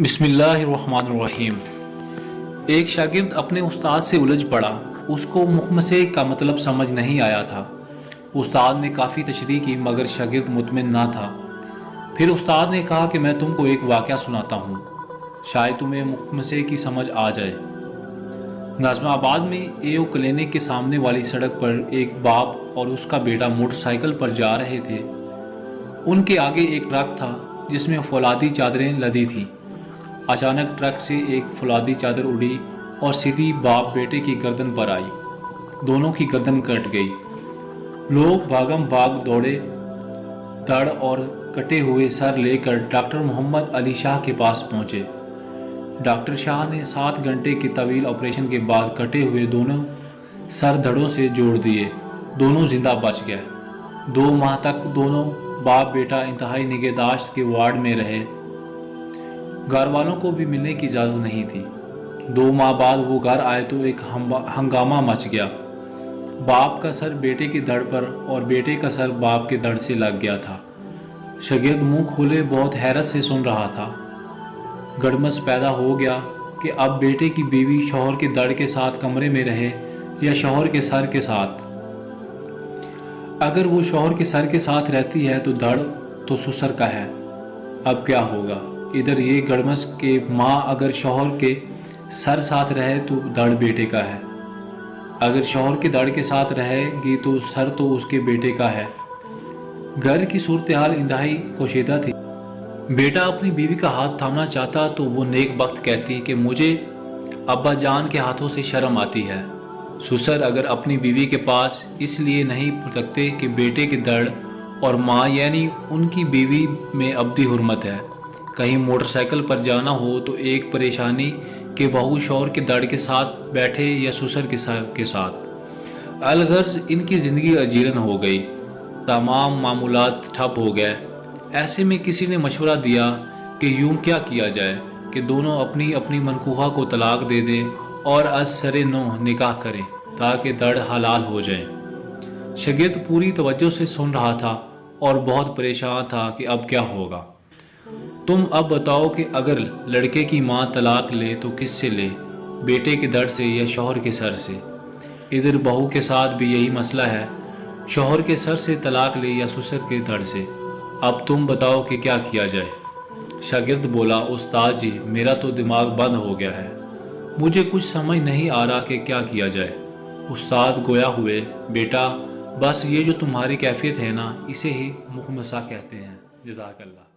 बिस्मिल्लाहिर्रहमानिर्रहीम। एक शागिर्द अपने उस्ताद से उलझ पड़ा। उसको मुखमसे का मतलब समझ नहीं आया था। उस्ताद ने काफ़ी तशरीह की मगर शागिर्द मुतमिन ना था। फिर उस्ताद ने कहा कि मैं तुमको एक वाक़या सुनाता हूँ, शायद तुम्हें मुखमसे की समझ आ जाए। नाज़िमाबाद में एओ क्लिनिक के सामने वाली सड़क पर एक बाप और उसका बेटा मोटरसाइकिल पर जा रहे थे। उनके आगे एक ट्रक था जिसमें फौलादी चादरें लदी थीं। अचानक ट्रक से एक फौलादी चादर उड़ी और सीधी बाप बेटे की गर्दन पर आई। दोनों की गर्दन कट गई। लोग भागम भाग दौड़े, धड़ और कटे हुए सर लेकर डॉक्टर मोहम्मद अली शाह के पास पहुंचे। डॉक्टर शाह ने 7 घंटे के तवील ऑपरेशन के बाद कटे हुए दोनों सर धड़ों से जोड़ दिए। दोनों जिंदा बच गए। 2 माह तक दोनों बाप बेटा इंतहाई निगहदाश्त के वार्ड में रहे। घर वालों को भी मिलने की इजाज़त नहीं थी। 2 माह बाद वो घर आए तो एक हंगामा मच गया। बाप का सर बेटे की धड़ पर और बेटे का सर बाप के धड़ से लग गया था। शागिर्द मुंह खोले बहुत हैरत से सुन रहा था। गड़मस पैदा हो गया कि अब बेटे की बीवी शौहर के धड़ के साथ कमरे में रहे या शौहर के सर के साथ। अगर वो शौहर के सर के साथ रहती है तो धड़ तो ससुर का है। अब क्या होगा? इधर ये गड़मस के माँ अगर शौहर के सर साथ रहे तो धड़ बेटे का है। अगर शौहर के धड़ के साथ रहेगी तो सर तो उसके बेटे का है। घर की सूरत हाल इंतहाई पोशीदा थी। बेटा अपनी बीवी का हाथ थामना चाहता तो वो नेक वक्त कहती कि मुझे अब्बा जान के हाथों से शर्म आती है। ससुर अगर अपनी बीवी के पास इसलिए नहीं रखते कि बेटे के धड़ और माँ यानी उनकी बीवी में अब्दी हुर्मत है। कहीं मोटरसाइकिल पर जाना हो तो एक परेशानी कि बहू शौहर के धड़ के साथ बैठे या ससुर के सर के साथ। अलगर्ज इनकी ज़िंदगी अजीरन हो गई। तमाम मामूलात ठप हो गए। ऐसे में किसी ने मशवरा दिया कि यूं क्या किया जाए कि दोनों अपनी अपनी मनकूहा को तलाक दे दें और अज सरे नो निकाह करें ताकि धड़ हलाल हो जाए। शागिर्द पूरी तवज्जो से सुन रहा था और बहुत परेशान था कि अब क्या होगा। तुम अब बताओ कि अगर लड़के की माँ तलाक ले तो किससे ले, बेटे के धड़ से या शौहर के सर से? इधर बहू के साथ भी यही मसला है, शौहर के सर से तलाक ले या ससुर के धड़ से। अब तुम बताओ कि क्या किया जाए। शागिर्द बोला, उस्ताद जी मेरा तो दिमाग बंद हो गया है, मुझे कुछ समझ नहीं आ रहा कि क्या किया जाए। उस्ताद गोया हुए, बेटा बस ये जो तुम्हारी कैफियत है ना, इसे ही मुखमसा कहते हैं। जज़ाकल्लाह।